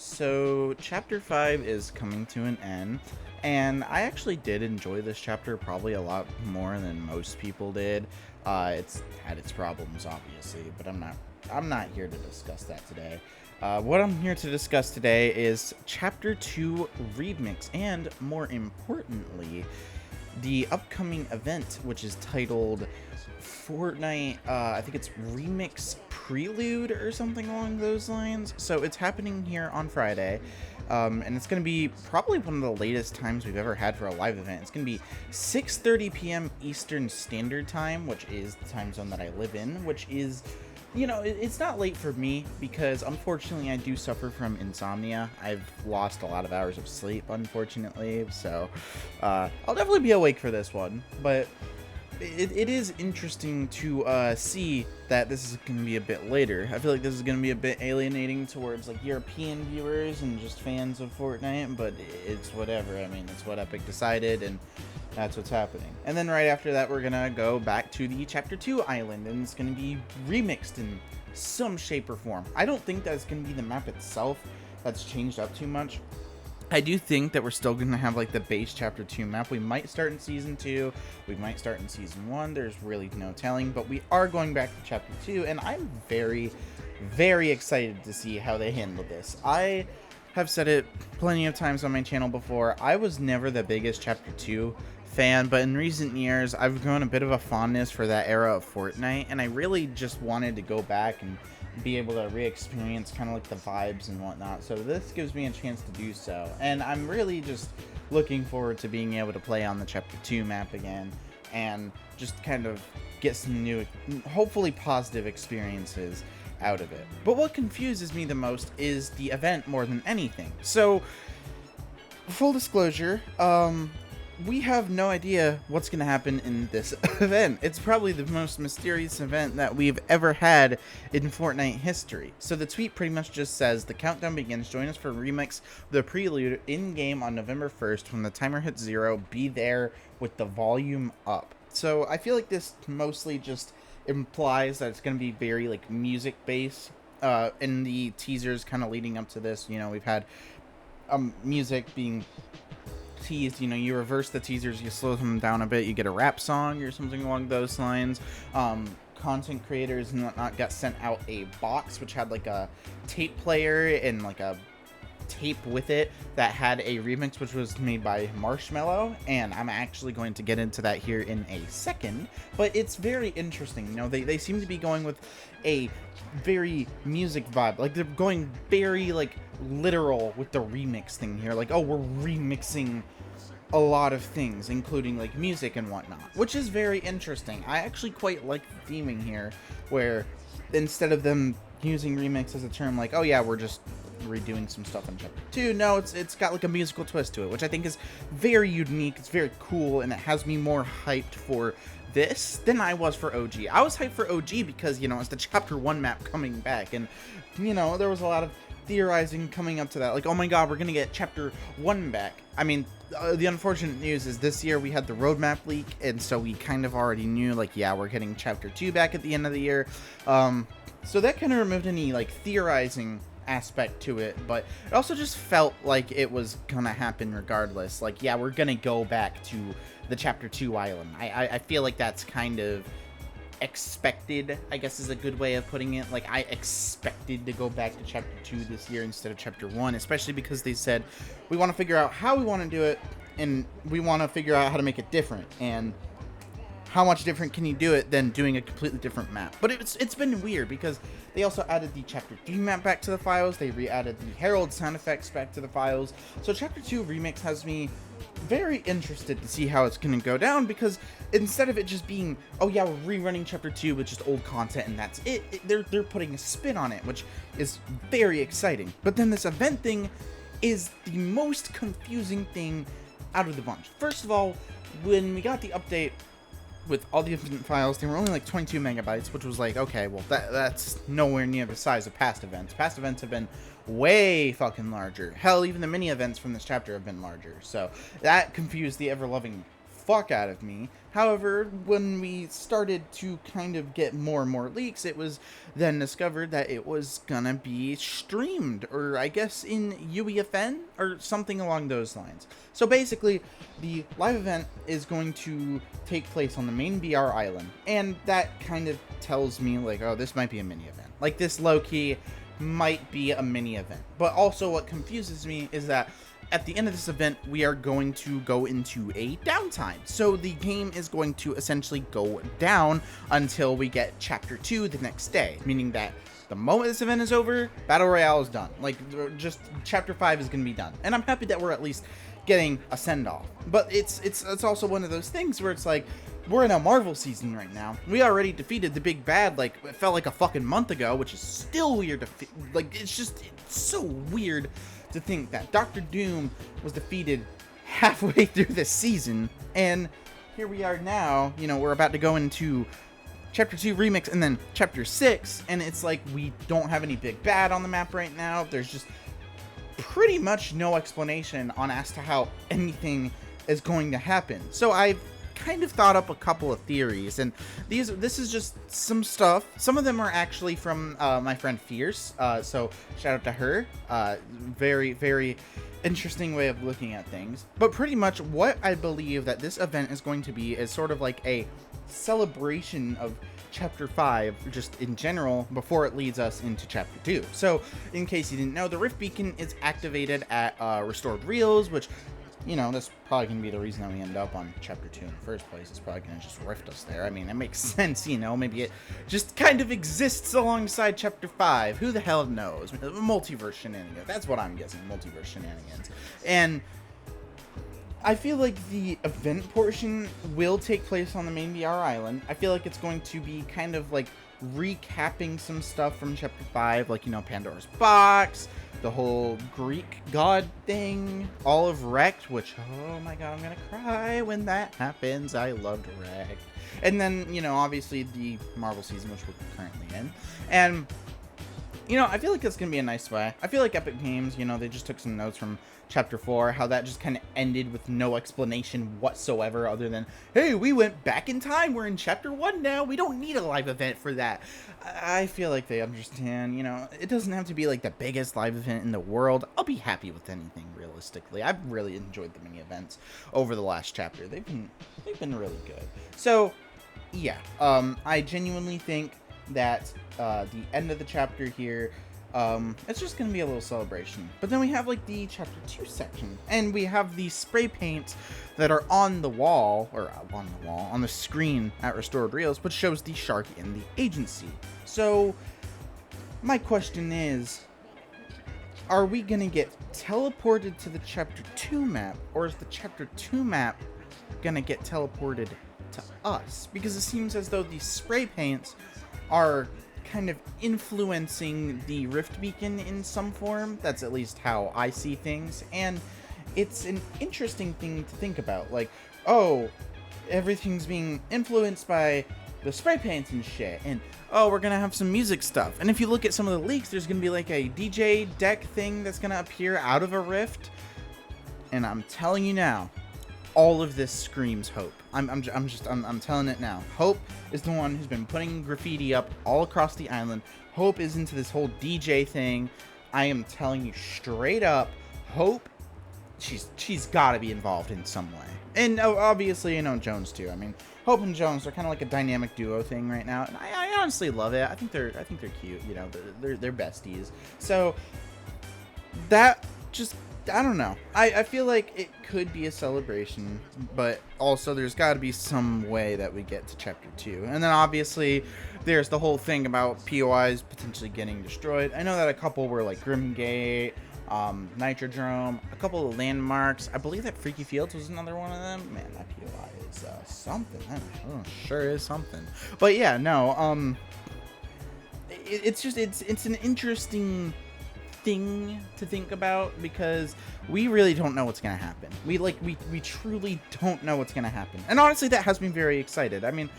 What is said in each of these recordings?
So, chapter 5 is coming to an end, and I actually did enjoy this chapter probably a lot more than most people did. It's had its problems, obviously, but I'm not here to discuss that today. What I'm here to discuss today is chapter 2 remix, and more importantly, the upcoming event, which is titled Fortnite, I think it's Remix Prelude or something along those lines. So it's happening here on Friday, and it's going to be probably one of the latest times we've ever had for a live event. It's going to be 6:30 p.m. Eastern Standard Time, which is the time zone that I live in, which is, it's not late for me because unfortunately I do suffer from insomnia. I've lost a lot of hours of sleep, unfortunately, so I'll definitely be awake for this one, but it is interesting to see that this is going to be a bit later. I feel like this is going to be a bit alienating towards like European viewers and just fans of Fortnite, but it's whatever. I mean, it's what Epic decided, and that's what's happening. And then right after that, we're going to go back to the Chapter 2 island, and it's going to be remixed in some shape or form. I don't think that's going to be the map itself that's changed up too much. I do think that we're still going to have like the base chapter 2 map. We might start in season 2, we might start in season 1, there's really no telling, but we are going back to chapter 2, and I'm very, very excited to see how they handle this. I have said it plenty of times on my channel before, I was never the biggest chapter 2 fan, but in recent years I've grown a bit of a fondness for that era of Fortnite, and I really just wanted to go back and be able to re-experience kind of like the vibes and whatnot, so this gives me a chance to do so, and I'm really just looking forward to being able to play on the chapter 2 map again and just kind of get some new, hopefully positive experiences out of it. But what confuses me the most is the event more than anything. So full disclosure, we have no idea what's going to happen in this event. It's probably the most mysterious event that we've ever had in Fortnite history. So the tweet pretty much just says, the countdown begins, join us for Remix the Prelude in-game on November 1st. When the timer hits 0, be there with the volume up. So I feel like this mostly just implies that it's going to be very like music based. In the teasers kind of leading up to this, we've had music being teased. You reverse the teasers, you slow them down a bit, you get a rap song or something along those lines. Content creators and whatnot got sent out a box which had like a tape player and like a tape with it that had a remix which was made by Marshmello, and I'm actually going to get into that here in a second, but it's very interesting. They seem to be going with a very music vibe, like they're going very like literal with the remix thing here, like, oh, we're remixing a lot of things including like music and whatnot, which is very interesting. I actually quite like the theming here, where instead of them using remix as a term like, oh yeah, we're just redoing some stuff in chapter 2, no, it's got like a musical twist to it, which I think is very unique, it's very cool, and it has me more hyped for this than I was for OG. I was hyped for OG because, it's the chapter 1 map coming back, and there was a lot of theorizing coming up to that, like, oh my god, we're gonna get chapter 1 back. I mean, the unfortunate news is this year we had the roadmap leak, and so we kind of already knew, like, yeah, we're getting chapter 2 back at the end of the year. So that kind of removed any like theorizing aspect to it, but it also just felt like it was gonna happen regardless. Like, yeah, we're gonna go back to the chapter 2 island. I feel like that's kind of expected, I guess is a good way of putting it. Like, I expected to go back to chapter 2 this year instead of chapter 1, especially because they said we want to figure out how we want to do it, and we want to figure out how to make it different, and how much different can you do it than doing a completely different map. But it's been weird because they also added the chapter 3 map back to the files, they re-added the Herald sound effects back to the files, so chapter 2 remix has me very interested to see how it's going to go down, because instead of it just being, oh yeah, we're rerunning chapter 2 with just old content and that's it, they're putting a spin on it, which is very exciting. But then this event thing is the most confusing thing out of the bunch. First of all, when we got the update with all the event files, they were only like 22 megabytes, which was like, okay, well, that's nowhere near the size of past events. Past events have been way fucking larger. Hell, even the mini events from this chapter have been larger. So that confused the ever-loving fuck out of me. However, when we started to kind of get more and more leaks, it was then discovered that it was gonna be streamed, or I guess in UEFN, or something along those lines. So basically, the live event is going to take place on the main BR island, and that kind of tells me, like, oh, this might be a mini event. Like, this low-key might be a mini event. But also what confuses me is that at the end of this event, we are going to go into a downtime. So the game is going to essentially go down until we get Chapter 2 the next day. Meaning that the moment this event is over, Battle Royale is done. Like, just Chapter 5 is going to be done. And I'm happy that we're at least getting a send-off. But it's also one of those things where it's like, we're in a Marvel season right now. We already defeated the big bad, like, it felt like a fucking month ago, which is still weird to like, it's so weird to think that Doctor Doom was defeated halfway through this season, and here we are now, you know, we're about to go into Chapter 2 Remix and then Chapter 6, and it's like we don't have any big bad on the map right now. There's just pretty much no explanation on as to how anything is going to happen. So I've kind of thought up a couple of theories, and this is just some stuff. Some of them are actually from my friend Fierce, so shout out to her. Very, very interesting way of looking at things. But pretty much what I believe that this event is going to be is sort of like a celebration of Chapter 5, just in general, before it leads us into Chapter 2. So, in case you didn't know, the Rift Beacon is activated at Restored Reels, which, you know, that's probably going to be the reason that we end up on Chapter 2 in the first place. It's probably going to just rift us there. I mean, it makes sense, you know, maybe it just kind of exists alongside Chapter 5. Who the hell knows? Multiverse shenanigans. That's what I'm guessing, multiverse shenanigans. And I feel like the event portion will take place on the main BR island. I feel like it's going to be kind of like recapping some stuff from Chapter 5, like, you know, Pandora's Box, the whole Greek god thing, all of Wrecked, which, oh my god, I'm gonna cry when that happens. I loved Wrecked. And then, you know, obviously the Marvel season, which we're currently in. And, you know, I feel like it's gonna be a nice way. I feel like Epic Games, you know, they just took some notes from Chapter 4, how that just kind of ended with no explanation whatsoever other than, hey, we went back in time, we're in Chapter 1 now, we don't need a live event for that. I feel like they understand, you know, it doesn't have to be like the biggest live event in the world. I'll be happy with anything, realistically. I've really enjoyed the mini events over the last chapter. They've been really good. So, yeah, I genuinely think that the end of the chapter here, it's just gonna be a little celebration. But then we have like the Chapter 2 section, and we have the spray paints that are on the wall, or on the screen at Restored Reels, which shows the shark in the agency. So my question is, are we gonna get teleported to the Chapter 2 map, or is the Chapter 2 map gonna get teleported to us? Because it seems as though these spray paints are kind of influencing the Rift Beacon in some form. That's at least how I see things, and it's an interesting thing to think about. Like, oh, everything's being influenced by the spray paints and shit, and oh, we're gonna have some music stuff. And if you look at some of the leaks, there's gonna be like a DJ deck thing that's gonna appear out of a rift, and I'm telling you now, all of this screams Hope. I'm telling it now. Hope is the one who's been putting graffiti up all across the island. Hope is into this whole DJ thing. I am telling you straight up, Hope, she's got to be involved in some way. And obviously, you know, Jones too. I mean, Hope and Jones are kind of like a dynamic duo thing right now, and I honestly love it. I think they're cute. You know, they're besties. So that just, I don't know. I feel like it could be a celebration, but also there's got to be some way that we get to Chapter 2. And then obviously there's the whole thing about POIs potentially getting destroyed. I know that a couple were like Grimgate, Nitrodrome, a couple of landmarks. I believe that Freaky Fields was another one of them. Man, that POI is something. That sure is something. But yeah, no, it's an interesting thing to think about, because we really don't know what's gonna happen. We truly don't know what's gonna happen, and honestly that has me very excited. I mean,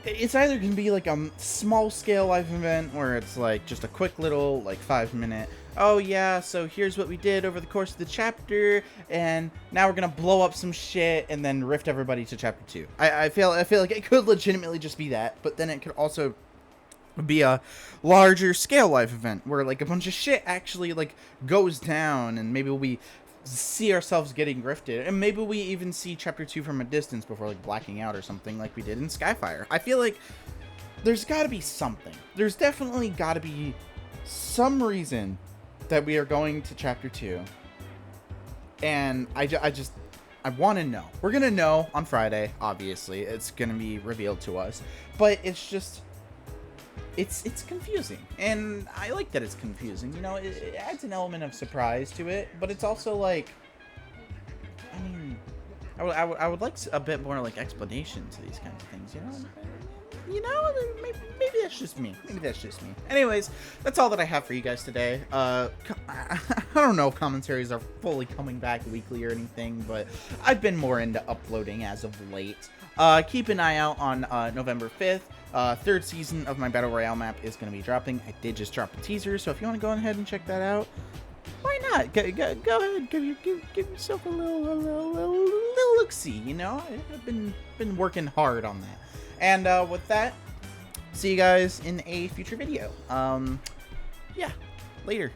it's either gonna be like a small scale live event where it's like just a quick little like 5-minute oh yeah, so here's what we did over the course of the chapter, and now we're gonna blow up some shit and then rift everybody to chapter 2. I feel like it could legitimately just be that, but then it could also be a larger scale life event where like a bunch of shit actually like goes down, and maybe we see ourselves getting rifted, and maybe we even see chapter 2 from a distance before like blacking out or something like we did in Skyfire. I feel like there's got to be something. There's definitely got to be some reason that we are going to chapter 2, and I want to know. We're gonna know on Friday, obviously. It's gonna be revealed to us, but it's just it's confusing, and I like that it's confusing. You know, it adds an element of surprise to it, but it's also like, I mean, I would like a bit more like explanation to these kinds of things. Maybe that's just me. Maybe that's just me. Anyways, that's all that I have for you guys today. I don't know if commentaries are fully coming back weekly or anything, but I've been more into uploading as of late. Keep an eye out on November 5th. Third season of my Battle Royale map is going to be dropping. I did just drop a teaser, so if you want to go ahead and check that out, why not? Go ahead, give yourself a little look-see, you know? I've been working hard on that. And with that, see you guys in a future video. Yeah, later.